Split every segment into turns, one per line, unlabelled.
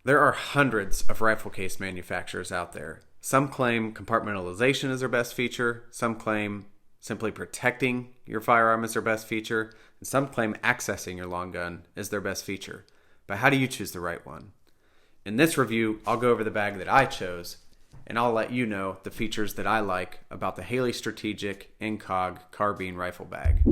There are hundreds of rifle case manufacturers out there. Some claim compartmentalization is their best feature, some claim simply protecting your firearm is their best feature, and some claim accessing your long gun is their best feature. But how do you choose the right one? In this review, I'll go over the bag that I chose, and I'll let you know the features that I like about the Haley Strategic INCOG Carbine rifle bag.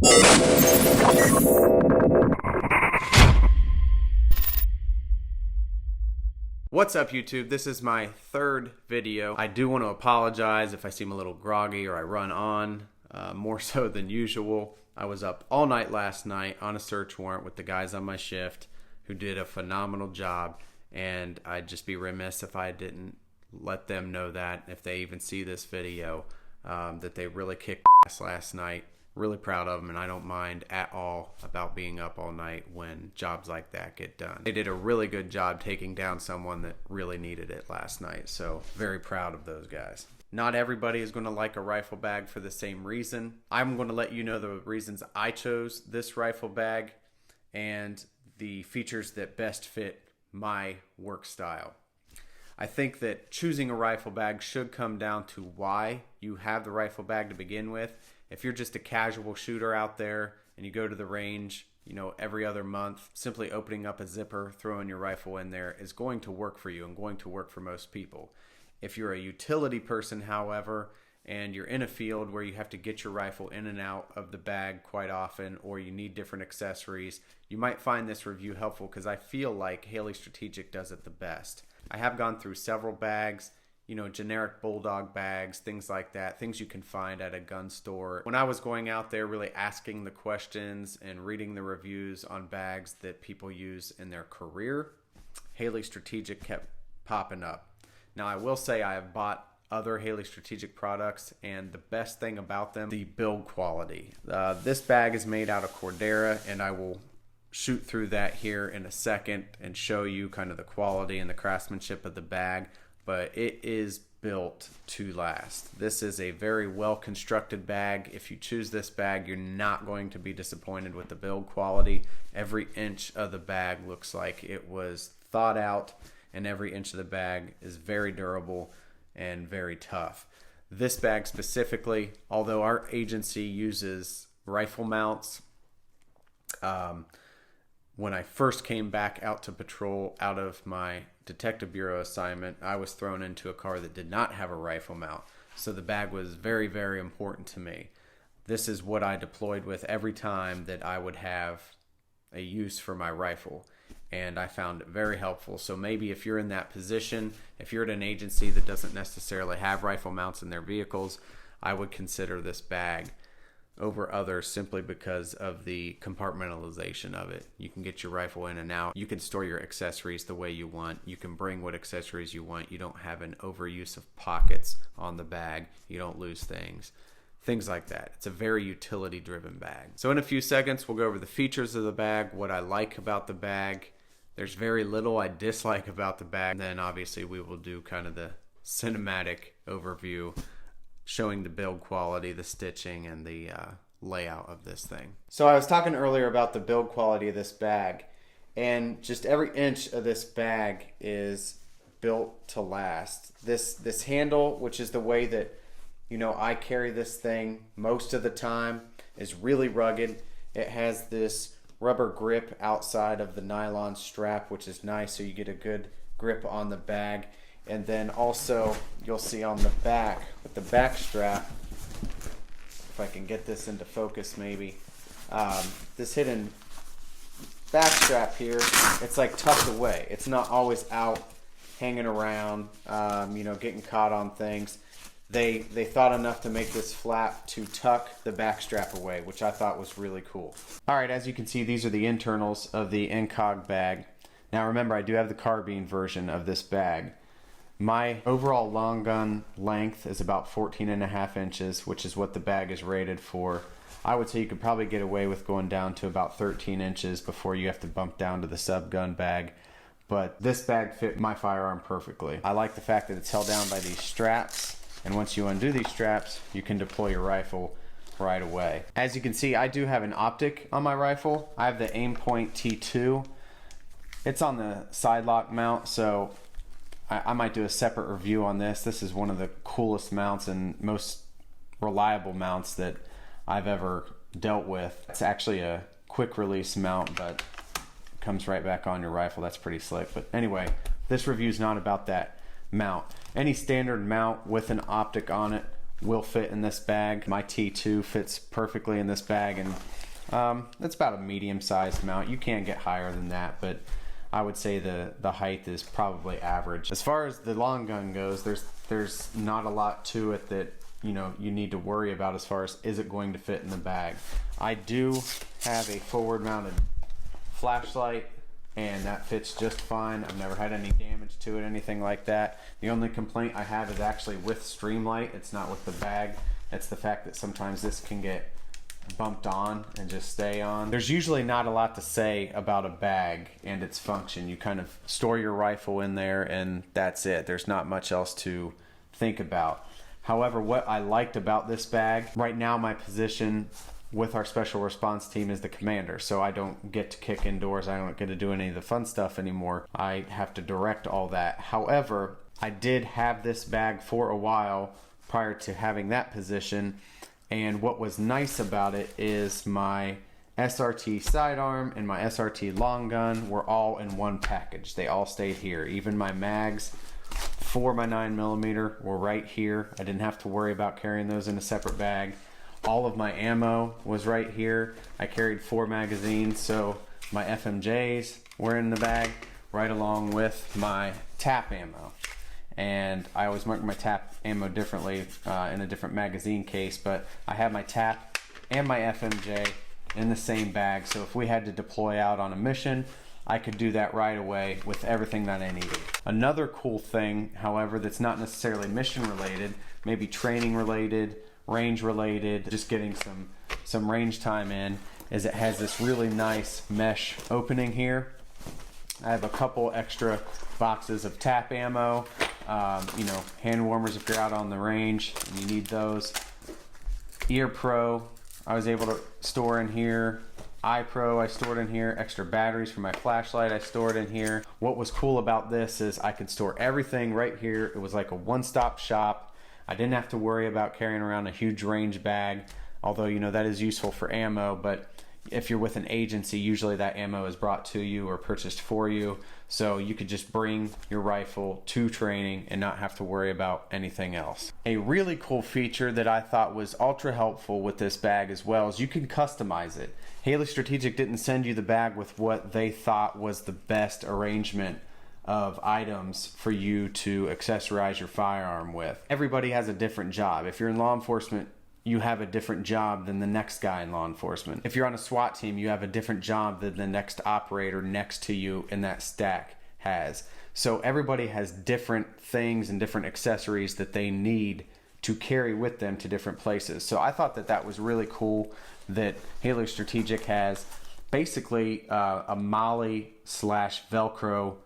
What's up, YouTube? This is my third video. I do want to apologize if I seem a little groggy or I run on, more so than usual. I was up all night last night on a search warrant with the guys on my shift who did a phenomenal job, and I'd just be remiss if I didn't let them know that, if they even see this video, that they really kicked ass last night. Really proud of them, and I don't mind at all about being up all night when jobs like that get done. They did a really good job taking down someone that really needed it last night, so very proud of those guys. Not everybody is going to like a rifle bag for the same reason. I'm going to let you know the reasons I chose this rifle bag and the features that best fit my work style. I think that choosing a rifle bag should come down to why you have the rifle bag to begin with. If you're just a casual shooter out there and you go to the range, every other month, simply opening up a zipper, throwing your rifle in there is going to work for you and going to work for most people. If you're a utility person, however, and you're in a field where you have to get your rifle in and out of the bag quite often, or you need different accessories, you might find this review helpful because I feel like Haley Strategic does it the best. I have gone through several bags, generic bulldog bags, things like that, things you can find at a gun store. When I was going out there really asking the questions and reading the reviews on bags that people use in their career, Haley Strategic kept popping up. Now I will say I have bought other Haley Strategic products, and the best thing about them, the build quality. This bag is made out of Cordura, and I will shoot through that here in a second and show you kind of the quality and the craftsmanship of the bag. But it is built to last. This is a very well constructed bag. If you choose this bag, you're not going to be disappointed with the build quality. Every inch of the bag looks like it was thought out, and every inch of the bag is very durable and very tough. This bag specifically, although our agency uses rifle mounts, when I first came back out to patrol out of my detective bureau assignment, I was thrown into a car that did not have a rifle mount. So the bag was very, very important to me. This is what I deployed with every time that I would have a use for my rifle, and I found it very helpful. So maybe if you're in that position, if you're at an agency that doesn't necessarily have rifle mounts in their vehicles, I would consider this bag over others simply because of the compartmentalization of it. You can get your rifle in and out. You can store your accessories the way you want. You can bring what accessories you want. You don't have an overuse of pockets on the bag. You don't lose things like that. It's a very utility driven bag. So in a few seconds, we'll go over the features of the bag, what I like about the bag. There's very little I dislike about the bag. And then obviously we will do kind of the cinematic overview, showing the build quality, the stitching, and the layout of this thing. So I was talking earlier about the build quality of this bag, and just every inch of this bag is built to last. This handle, which is the way that I carry this thing most of the time, is really rugged. It has this rubber grip outside of the nylon strap, which is nice, so you get a good grip on the bag. And then also, you'll see on the back, with the back strap, if I can get this into focus maybe, this hidden back strap here, it's like tucked away. It's not always out, hanging around, getting caught on things. They thought enough to make this flap to tuck the back strap away, which I thought was really cool. All right, as you can see, these are the internals of the INCOG bag. Now remember, I do have the carbine version of this bag. My overall long gun length is about 14.5 inches, which is what the bag is rated for. I would say you could probably get away with going down to about 13 inches before you have to bump down to the sub gun bag. But this bag fit my firearm perfectly. I like the fact that it's held down by these straps, and once you undo these straps, you can deploy your rifle right away. As you can see, I do have an optic on my rifle. I have the Aimpoint T2. It's on the side lock mount, so I might do a separate review on this. This is one of the coolest mounts and most reliable mounts that I've ever dealt with. It's actually a quick release mount, but it comes right back on your rifle. That's pretty slick. But anyway, this review is not about that mount. Any standard mount with an optic on it will fit in this bag. My T2 fits perfectly in this bag, and it's about a medium-sized mount. You can't get higher than that, but I would say the height is probably average. As far as the long gun goes, there's not a lot to it that you need to worry about as far as is it going to fit in the bag. I do have a forward mounted flashlight, and that fits just fine. I've never had any damage to it, anything like that. The only complaint I have is actually with Streamlight. It's not with the bag. It's the fact that sometimes this can get bumped on and just stay on. There's usually not a lot to say about a bag and its function. You kind of store your rifle in there and that's it. There's not much else to think about. However, what I liked about this bag, right now my position with our special response team is the commander, so I don't get to kick indoors. I don't get to do any of the fun stuff anymore. I have to direct all that. However, I did have this bag for a while prior to having that position, and what was nice about it is my SRT sidearm and my SRT long gun were all in one package. They all stayed here. Even my mags for my 9mm were right here. I didn't have to worry about carrying those in a separate bag. All of my ammo was right here. I carried 4 magazines, so my FMJs were in the bag right along with my TAP ammo. And I always mark my TAP ammo differently in a different magazine case, but I have my TAP and my FMJ in the same bag, so if we had to deploy out on a mission, I could do that right away with everything that I needed. Another cool thing, however, that's not necessarily mission related, maybe training related, range related, just getting some range time in, is it has this really nice mesh opening here. I have a couple extra boxes of TAP ammo, hand warmers if you're out on the range and you need those. Ear Pro I was able to store in here. Eye Pro I stored in here. Extra batteries for my flashlight I stored in here. What was cool about this is I could store everything right here. It was like a one-stop shop. I didn't have to worry about carrying around a huge range bag, although that is useful for ammo, but if you're with an agency, usually that ammo is brought to you or purchased for you, so you could just bring your rifle to training and not have to worry about anything else. A really cool feature that I thought was ultra helpful with this bag as well is you can customize it. Haley Strategic didn't send you the bag with what they thought was the best arrangement of items for you to accessorize your firearm with. Everybody has a different job. If you're in law enforcement, you have a different job than the next guy in law enforcement. If you're on a SWAT team, you have a different job than the next operator next to you in that stack has. So everybody has different things and different accessories that they need to carry with them to different places. So I thought that that was really cool that Haley Strategic has basically a MOLLE / Velcro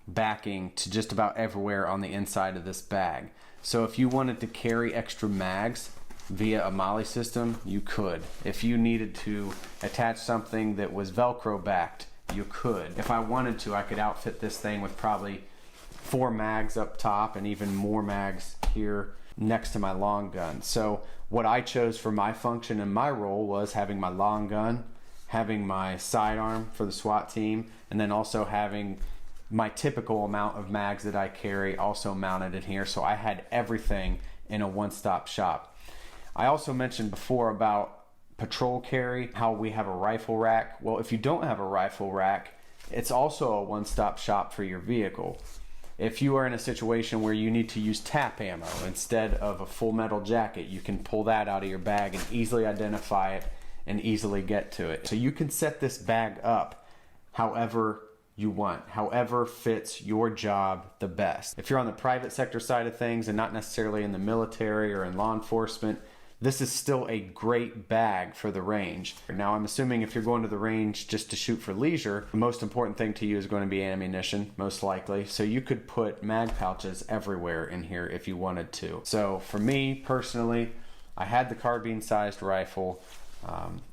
backing to just about everywhere on the inside of this bag. So if you wanted to carry extra mags via a MOLLE system, you could. If you needed to attach something that was Velcro backed, you could. If I wanted to, I could outfit this thing with probably 4 mags up top and even more mags here next to my long gun. So what I chose for my function and my role was having my long gun, having my sidearm for the SWAT team, and then also having my typical amount of mags that I carry also mounted in here. So I had everything in a one-stop shop. I also mentioned before about patrol carry, how we have a rifle rack. Well, if you don't have a rifle rack, it's also a one-stop shop for your vehicle. If you are in a situation where you need to use TAP ammo instead of a full metal jacket, you can pull that out of your bag and easily identify it and easily get to it. So you can set this bag up however you want, however fits your job the best. If you're on the private sector side of things and not necessarily in the military or in law enforcement, this is still a great bag for the range. Now, I'm assuming if you're going to the range just to shoot for leisure, the most important thing to you is going to be ammunition, most likely. So you could put mag pouches everywhere in here if you wanted to. So for me personally, I had the carbine-sized rifle.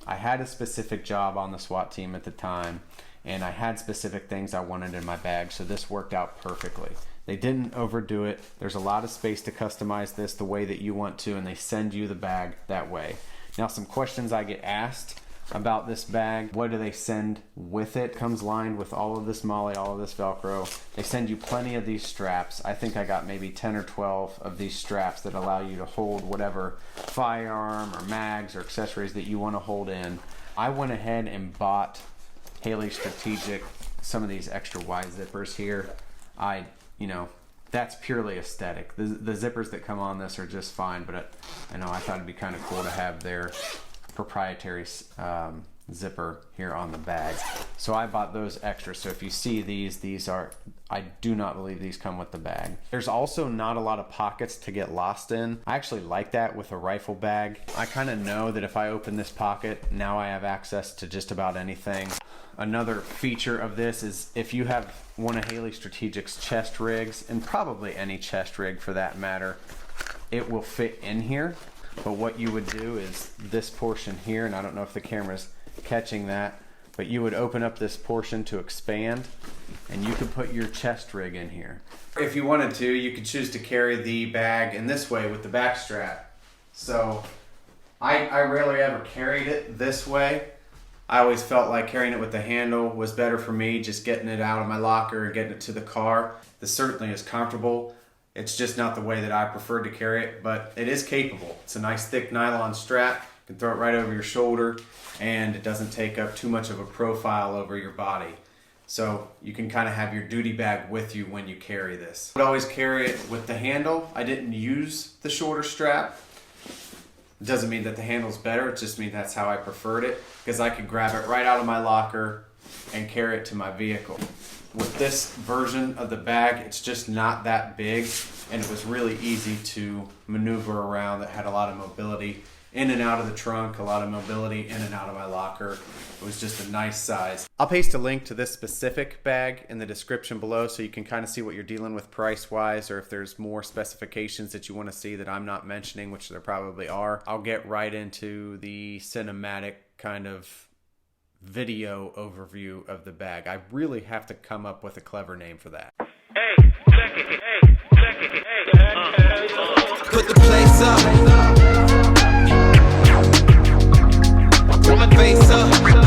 I had a specific job on the SWAT team at the time, and I had specific things I wanted in my bag, so this worked out perfectly. They didn't overdo it. There's a lot of space to customize this the way that you want to, and they send you the bag that way. Now, some questions I get asked about this bag: what do they send with it? It comes lined with all of this MOLLE, all of this Velcro. They send you plenty of these straps. I think I got maybe 10 or 12 of these straps that allow you to hold whatever firearm or mags or accessories that you want to hold in. I went ahead and bought Haley Strategic some of these extra wide zippers here. That's purely aesthetic. The zippers that come on this are just fine, but I thought it'd be kind of cool to have their proprietary zipper here on the bag. So I bought those extra. So if you see these are, I do not believe these come with the bag. There's also not a lot of pockets to get lost in. I actually like that with a rifle bag. I kind of know that if I open this pocket, now I have access to just about anything. Another feature of this is if you have one of Haley Strategic's chest rigs, and probably any chest rig for that matter, it will fit in here. But what you would do is this portion here, and I don't know if the camera's catching that, but you would open up this portion to expand, and you could put your chest rig in here. If you wanted to, you could choose to carry the bag in this way with the back strap. So I rarely ever carried it this way. I always felt like carrying it with the handle was better for me, just getting it out of my locker and getting it to the car. This certainly is comfortable. It's just not the way that I prefer to carry it, but it is capable. It's a nice thick nylon strap. You can throw it right over your shoulder, and it doesn't take up too much of a profile over your body. So you can kind of have your duty bag with you when you carry this. I would always carry it with the handle. I didn't use the shorter strap. It doesn't mean that the handle's better, it just means that's how I preferred it, because I could grab it right out of my locker and carry it to my vehicle. With this version of the bag, it's just not that big, and it was really easy to maneuver around. It had a lot of mobility in and out of the trunk, a lot of mobility in and out of my locker. It was just a nice size. I'll paste a link to this specific bag in the description below so you can kind of see what you're dealing with price-wise, or if there's more specifications that you want to see that I'm not mentioning, which there probably are. I'll get right into the cinematic kind of video overview of the bag. I really have to come up with a clever name for that.
Hey, check it, put the place up. Put my face up.